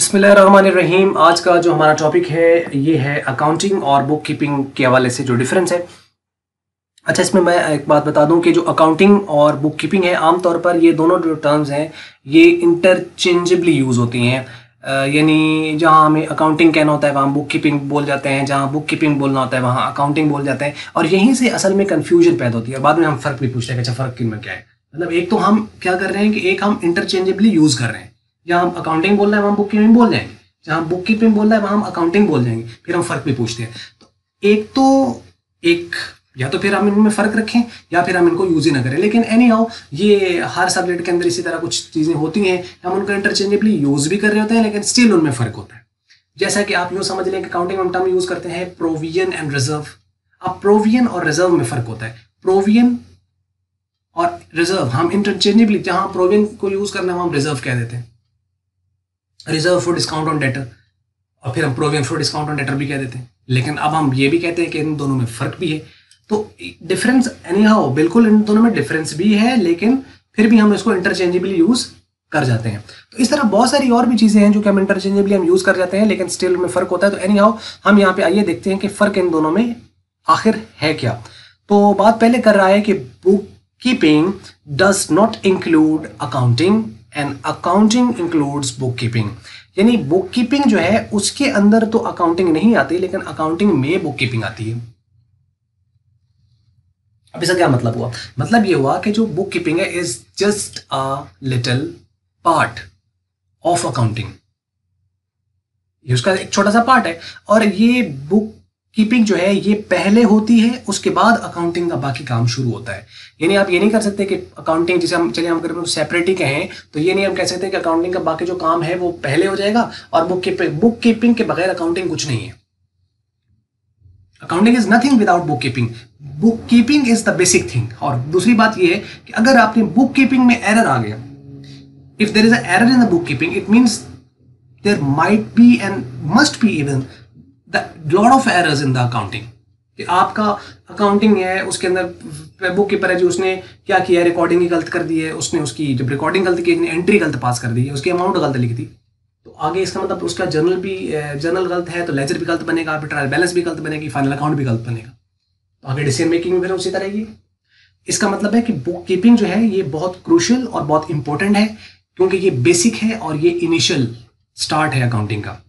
बिस्मिल्लाहिर्रहमानिर्रहीम। आज का जो हमारा टॉपिक है ये है अकाउंटिंग और बुक कीपिंग के हवाले से जो डिफरेंस है। अच्छा, इसमें मैं एक बात बता दूं कि जो अकाउंटिंग और बुक कीपिंग है, आमतौर पर ये दोनों जो टर्म्स हैं ये इंटरचेंजेबली यूज़ होती हैं। यानी जहां हमें अकाउंटिंग कहना होता है वहाँ बुक कीपिंग बोल जाते हैं, जहाँ बुक कीपिंग बोलना होता है वहाँ अकाउंटिंग बोल जाते हैं। और यहीं से असल में कन्फ्यूजन पैदा होती है और बाद में हम फ़र्क भी पूछते हैं कि अच्छा फ़र्क किन में क्या है। मतलब एक तो हम क्या कर रहे हैं कि एक हम इंटरचेंजेबली यूज़ कर रहे हैं, जहाँ हम अकाउंटिंग बोल रहे हैं वहाँ बुक कीपिंग बोल जाएंगे, जहाँ बुक कीपिंग बोल रहा है वहाँ हम अकाउंटिंग बोल जाएंगे, फिर हम फ़र्क भी पूछते हैं। तो एक या तो फिर हम इनमें फ़र्क रखें या फिर हम इनको यूज़ ही ना करें। लेकिन एनी हाउ ये हर सब्जेक्ट के अंदर इसी तरह कुछ चीज़ें होती हैं, हम उनको इंटरचेंजेबली यूज़ भी कर रहे होते हैं लेकिन स्टिल उनमें फ़र्क होता है। जैसा कि आप यूँ समझ लें कि अकाउंटिंग में हम टर्म यूज़ करते हैं प्रोविजन एंड रिजर्व। अब प्रोविजन और रिजर्व में फ़र्क होता है। प्रोविजन और रिजर्व हम इंटरचेंजेबली, जहाँ प्रोविजन को यूज़ करना है हम रिजर्व कह देते हैं, reserve for discount on debtor, और फिर हम provision for discount on debtor भी कह देते हैं। लेकिन अब हम ये भी कहते हैं कि इन दोनों में फ़र्क भी है। तो डिफरेंस एनी हाउ बिल्कुल इन दोनों में डिफरेंस भी है, लेकिन फिर भी हम इसको इंटरचेंजेबली यूज़ कर जाते हैं। तो इस तरह बहुत सारी और भी चीज़ें हैं जो कि हम इंटरचेंजेबली हम यूज़ कर जाते हैं लेकिन स्टिल में फ़र्क होता है। तो एनी हाउ हम यहाँ पे आइए देखते हैं कि फ़र्क इन दोनों में आखिर है क्या। तो बात पहले कर रहा है कि book keeping does not include accounting and accounting includes book keeping. यानी बुक कीपिंग जो है उसके अंदर तो अकाउंटिंग नहीं आती, लेकिन अकाउंटिंग में बुक कीपिंग आती है। अब इसका क्या मतलब हुआ? मतलब ये हुआ कि जो बुक कीपिंग है is just a little part of accounting. ये उसका एक छोटा सा पार्ट है और ये बुक कीपिंग जो है ये पहले होती है, उसके बाद अकाउंटिंग का बाकी काम शुरू होता है। यानी आप ये नहीं कर सकते कि अकाउंटिंग जिसे हम चलिए हम करें सेपरेट ही कहें, तो ये नहीं हम कह सकते कि अकाउंटिंग का बाकी जो काम है वो पहले हो जाएगा और बुक कीपिंग के बगैर अकाउंटिंग कुछ नहीं है। Accounting is nothing without book keeping. Book keeping is the basic thing. और दूसरी बात यह है कि अगर आपने बुक कीपिंग में एरर आ गया, if there is a error in the book keeping, it means there might be and must be even the lot of errors in the accounting. कि आपका अकाउंटिंग है उसके अंदर बुक कीपर है जो उसने क्या किया, रिकॉर्डिंग ही गलत कर दी है, उसने उसकी जब रिकॉर्डिंग गलत की, एंट्री गलत पास कर दी है, उसकी अमाउंट गलत लिख दी, तो आगे इसका मतलब उसका जर्नल गलत है तो लेजर भी गलत बनेगा, फिर ट्रायल बैलेंस भी गलत बनेगी, फाइनल अकाउंट भी गलत बनेगा। तो आगे डिसीजन मेकिंग में फिर उसी तरह ही। इसका मतलब है कि बुक कीपिंग जो है ये बहुत क्रूशियल और बहुत इंपॉर्टेंट है, क्योंकि ये बेसिक है और ये इनिशियल स्टार्ट है अकाउंटिंग का।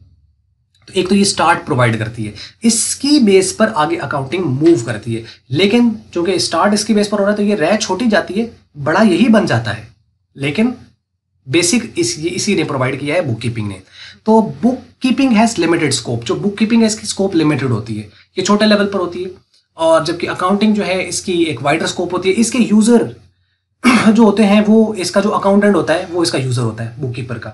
तो एक तो ये स्टार्ट प्रोवाइड करती है, इसकी बेस पर आगे अकाउंटिंग मूव करती है। लेकिन चूंकि स्टार्ट इसकी बेस पर हो रहा है तो ये रह छोटी जाती है, बड़ा यही बन जाता है, लेकिन बेसिक इसी ने प्रोवाइड किया है बुक कीपिंग ने। तो book keeping has limited scope. जो बुक कीपिंग है इसकी स्कोप लिमिटेड होती है, ये छोटे लेवल पर होती है, और जबकि अकाउंटिंग जो है इसकी एक वाइडर स्कोप होती है। इसके यूजर जो होते हैं वो, इसका जो अकाउंटेंट होता है वो इसका यूजर होता है बुक कीपर का।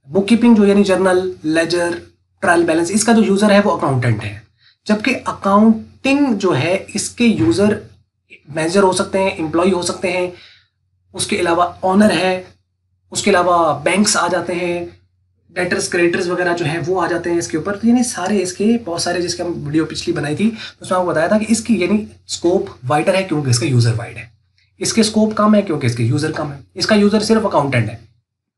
बुक कीपिंग जो यानी जर्नल, लेजर, ट्रायल बैलेंस, इसका जो यूजर है वो अकाउंटेंट है। जबकि अकाउंटिंग जो है इसके यूजर मैनेजर हो सकते हैं, एम्प्लॉय हो सकते हैं, उसके अलावा ऑनर है, उसके अलावा बैंक्स आ जाते हैं, डेटर्स क्रेडिटर्स वगैरह जो है वो आ जाते हैं इसके ऊपर। तो यानी सारे इसके बहुत सारे, जिसके हम वीडियो पिछली बनाई थी उसमें आपको बताया था कि इसकी यानी स्कोप वाइडर है क्योंकि इसका यूजर वाइड है, इसके स्कोप कम है क्योंकि इसके यूजर कम है। इसका यूजर सिर्फ अकाउंटेंट है,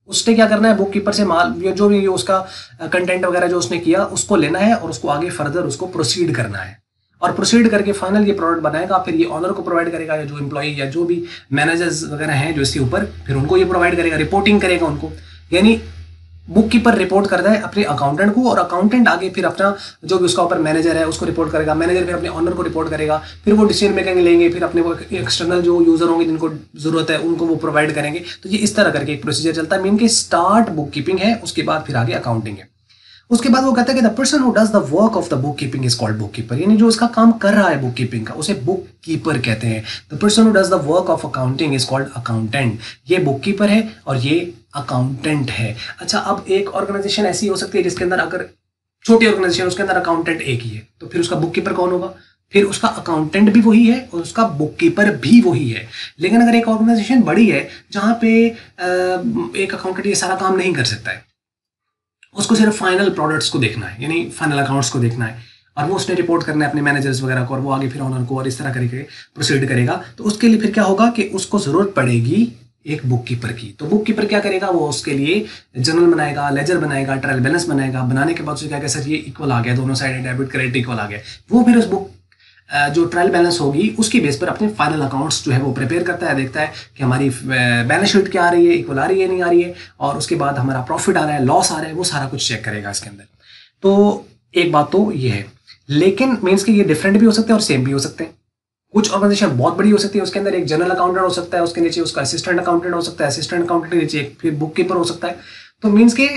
उसने क्या करना है बुक कीपर से माल जो भी उसका कंटेंट वगैरह जो उसने किया उसको लेना है और उसको आगे फर्दर उसको प्रोसीड करना है, और प्रोसीड करके फाइनल ये प्रोडक्ट बनाएगा, फिर ये ऑनर को प्रोवाइड करेगा, या जो एम्प्लॉय या जो भी मैनेजर्स वगैरह हैं जो इसके ऊपर, फिर उनको ये प्रोवाइड करेगा, रिपोर्टिंग करेगा उनको। यानी बुक कीपर रिपोर्ट करता है अपने अकाउंटेंट को, और अकाउंटेंट आगे फिर अपना जो भी उसका ऊपर मैनेजर है उसको रिपोर्ट करेगा, मैनेजर फिर अपने ऑनर को रिपोर्ट करेगा, फिर वो डिसीजन मेकिंग लेंगे, फिर अपने वो एक्सटर्नल जो यूजर होंगे जिनको जरूरत है उनको वो प्रोवाइड करेंगे। तो ये इस तरह करके एक प्रोसीजर चलता है। मीन के स्टार्ट बुक कीपिंग है, उसके बाद फिर आगे अकाउंटिंग है। उसके बाद वो कहता है कि the person who does the work of the book keeping is called book keeper. यानी जो इसका काम कर रहा है बुक कीपिंग का उसे बुक कीपर कहते हैं। The person who does the work of accounting is called accountant. ये बुक कीपर है और ये अकाउंटेंट है। अच्छा, अब एक ऑर्गेनाइजेशन ऐसी हो सकती है जिसके अंदर, अगर छोटी ऑर्गेनाइजेशन उसके अंदर अकाउंटेंट एक ही है, तो फिर उसका बुक कीपर कौन होगा? फिर उसका अकाउंटेंट भी वही है और उसका बुक कीपर भी वही है। लेकिन अगर एक ऑर्गेनाइजेशन बड़ी है जहां पे एक अकाउंटेंट ये सारा काम नहीं कर सकता है, उसको सिर्फ फाइनल प्रोडक्ट्स को देखना है, यानी फाइनल अकाउंट्स को देखना है, और वो उसने रिपोर्ट करना है अपने मैनेजर्स वगैरह को, और वो आगे फिर ऑनर को, और इस तरह करके प्रोसीड करेगा। तो उसके लिए फिर क्या होगा कि उसको जरूरत पड़ेगी एक बुक कीपर की। तो बुक कीपर क्या करेगा, वो उसके लिए जर्नल बनाएगा, लेजर बनाएगा, ट्रायल बैलेंस बनाएगा, बनाने के बाद उसको क्या सर ये इक्वल आ गया, दोनों साइड डेबिट क्रेडिट इक्वल आ गया, वो फिर उस बुक जो ट्रायल बैलेंस होगी उसकी बेस पर अपने फाइनल अकाउंट्स जो है वो प्रिपेयर करता है, देखता है कि हमारी बैलेंस शीट क्या आ रही है, इक्वल आ रही है नहीं आ रही है, और उसके बाद हमारा प्रॉफिट आ रहा है, लॉस आ रहा है, वो सारा कुछ चेक करेगा इसके अंदर। तो एक बात तो ये है, लेकिन मीन्स कि ये डिफरेंट भी हो सकते हैं और सेम भी हो सकते हैं। कुछ ऑर्गेनाइजेशन बहुत बड़ी हो सकती है, उसके अंदर एक जनरल अकाउंटेंट हो सकता है, उसके नीचे उसका असिस्टेंट अकाउंटेंट हो सकता है, असिस्टेंट अकाउंटेंट के नीचे एक फिर बुक कीपर हो सकता है। तो मीन्स के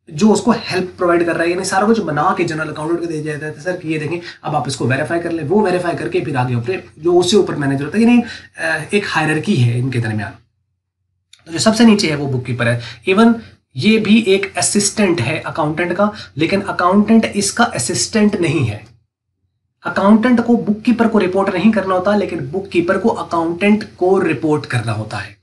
जो उसको हेल्प प्रोवाइड कर रहा है, यानी सारा कुछ बना के जनरल अकाउंटेंट को दे जाता है, सर कि ये देखें अब आप इसको वेरीफाई कर ले, वो वेरीफाई करके फिर आगे ऊपर जो उससे ऊपर मैनेजर होता है, यानी एक हायरार्की है इनके दरमियान। तो जो सबसे नीचे है वो बुक कीपर है। इवन ये भी एक असिस्टेंट है अकाउंटेंट का, लेकिन अकाउंटेंट इसका असिस्टेंट नहीं है। अकाउंटेंट को बुक कीपर को रिपोर्ट नहीं करना होता, लेकिन बुक कीपर को अकाउंटेंट को रिपोर्ट करना होता है।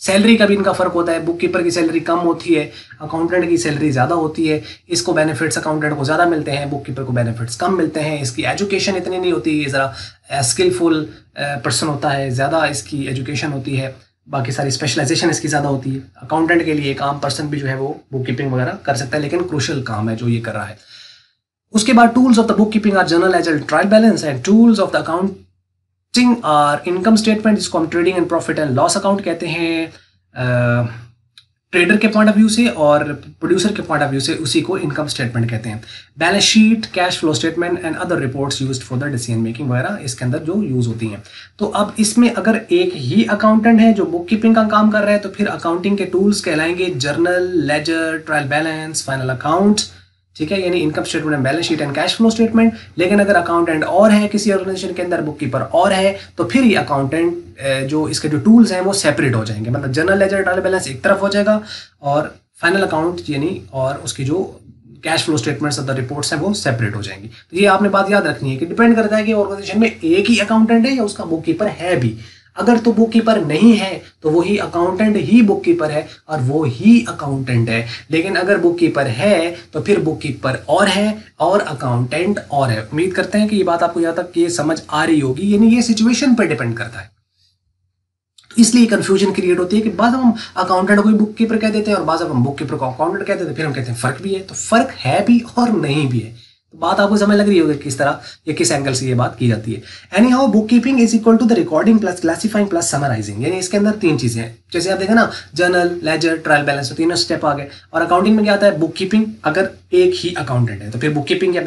सैलरी का भी इनका फर्क होता है, बुक कीपर की सैलरी कम होती है, अकाउंटेंट की सैलरी ज़्यादा होती है। इसको बेनिफिट्स अकाउंटेंट को ज़्यादा मिलते हैं, बुक कीपर को बेनिफिट्स कम मिलते हैं। इसकी एजुकेशन इतनी नहीं होती, ये ज़रा स्किलफुल पर्सन होता है, ज़्यादा इसकी एजुकेशन होती है, बाकी सारी स्पेशलाइजेशन इसकी ज़्यादा होती है। अकाउंटेंट के लिए एक आम पर्सन भी जो है वो बुक कीपिंग वगैरह कर सकता है, लेकिन क्रूशियल काम है जो ये कर रहा है। उसके बाद tools of the book keeping are journal ledger, trial balance, and tools of the accounting are income statement, जिसको हम trading and profit and loss account कहते हैं ट्रेडर के पॉइंट ऑफ व्यू से, और प्रोड्यूसर के पॉइंट ऑफ व्यू से उसी को इनकम स्टेटमेंट कहते हैं। Balance sheet, cash flow statement and other reports used for the decision making वगैरह इसके अंदर जो यूज होती हैं। तो अब इसमें अगर एक ही अकाउंटेंट है जो बुक कीपिंग का काम कर रहा है, तो फिर अकाउंटिंग के टूल्स कहलाएंगे journal, ledger, trial balance, final account, ठीक है, यानी income statement and balance sheet and cash flow statement. लेकिन अगर अकाउंटेंट और है किसी ऑर्गेनाइजेशन के अंदर, बुक कीपर और है, तो फिर ये अकाउंटेंट जो इसके जो टूल्स हैं वो सेपरेट हो जाएंगे। मतलब जनरल लेजर, ट्रायल बैलेंस एक तरफ हो जाएगा, और फाइनल अकाउंट यानी और उसकी जो कैश फ्लो स्टेटमेंट्स और द रिपोर्ट्स हैं वो सेपरेट हो जाएंगी। तो ये आपने बात याद रखनी है कि डिपेंड करता है कि ऑर्गेनाइजेशन में एक ही अकाउंटेंट है या उसका बुक कीपर है भी। अगर तो बुक कीपर नहीं है तो वही अकाउंटेंट ही बुक कीपर है और वो ही अकाउंटेंट है। लेकिन अगर बुक कीपर है तो फिर बुक कीपर और है और अकाउंटेंट और है। उम्मीद करते हैं कि ये बात आपको यहाँ तक ये समझ आ रही होगी, यानी ये सिचुएशन पर डिपेंड करता है। तो इसलिए कंफ्यूजन क्रिएट होती है कि बाद हम अकाउंटेंट को बुक कीपर कह देते हैं और बाद हम बुक कीपर को अकाउंटेंट कहते हैं, फिर हम कहते हैं फर्क भी है। तो फर्क है भी और नहीं भी है। तो बात आपको समझ लग रही होगी किस तरह या किस एंगल से ये बात की जाती है। Anyhow book keeping is equal to the recording plus classifying plus summarising, यानी इसके अंदर तीन चीजें हैं। जैसे आप देखें ना, जर्नल, लेजर, ट्रायल बैलेंस, तो तीनों स्टेप आ गए। और अकाउंटिंग में क्या आता है, बुक कीपिंग अगर एक ही अकाउंटेंट है तो फिर बुक कीपिंग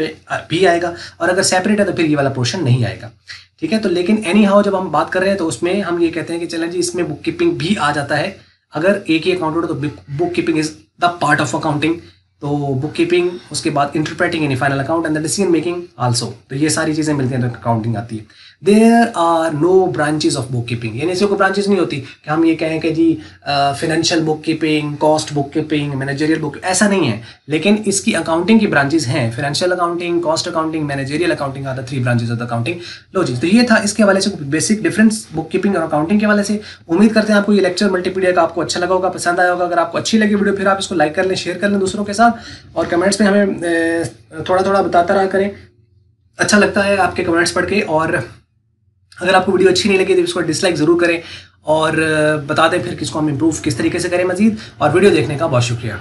भी आएगा, और अगर सेपरेट है तो फिर ये वाला पोर्शन नहीं आएगा, ठीक है। तो लेकिन एनी हाउ जब हम बात कर रहे हैं तो उसमें हम ये कहते हैं कि चलें जी इसमें बुक कीपिंग भी आ जाता है। अगर एक ही अकाउंटेंट हो तो book keeping is the part of accounting. तो बुक कीपिंग, उसके बाद इंटरप्रेटिंग यानी final account and the decision making also. तो ये सारी चीजें मिलती हैं तो अकाउंटिंग आती है। There are no branches of book keeping, यानी इसमें कोई ब्रांचेस नहीं होती कि हम ये कहें कि जी financial bookkeeping, cost bookkeeping, managerial book, ऐसा नहीं है। लेकिन इसकी अकाउंटिंग की ब्रांचेस हैं, financial accounting, cost accounting, managerial accounting are the 3 branches of the accounting. लो जी, तो ये था इसके हवाले से बेसिक डिफरेंस बुक कीपिंग और अकाउंटिंग के हवाले से। उम्मीद करते हैं आपको ये लेक्चर मल्टीमीडिया का आपको अच्छा लगा होगा, पसंद आया होगा। अगर आपको अच्छी लगी वीडियो फिर आप इसको लाइक कर लें, शेयर कर लें दूसरों के साथ, और कमेंट्स में हमें थोड़ा थोड़ा बताता रहा करें। अच्छा लगता है आपके कमेंट्स पढ़ के। और अगर आपको वीडियो अच्छी नहीं लगी तो इसको डिसलाइक ज़रूर करें और बता दें फिर किसको हम इम्प्रूव किस तरीके से करें मजीद। और वीडियो देखने का बहुत शुक्रिया।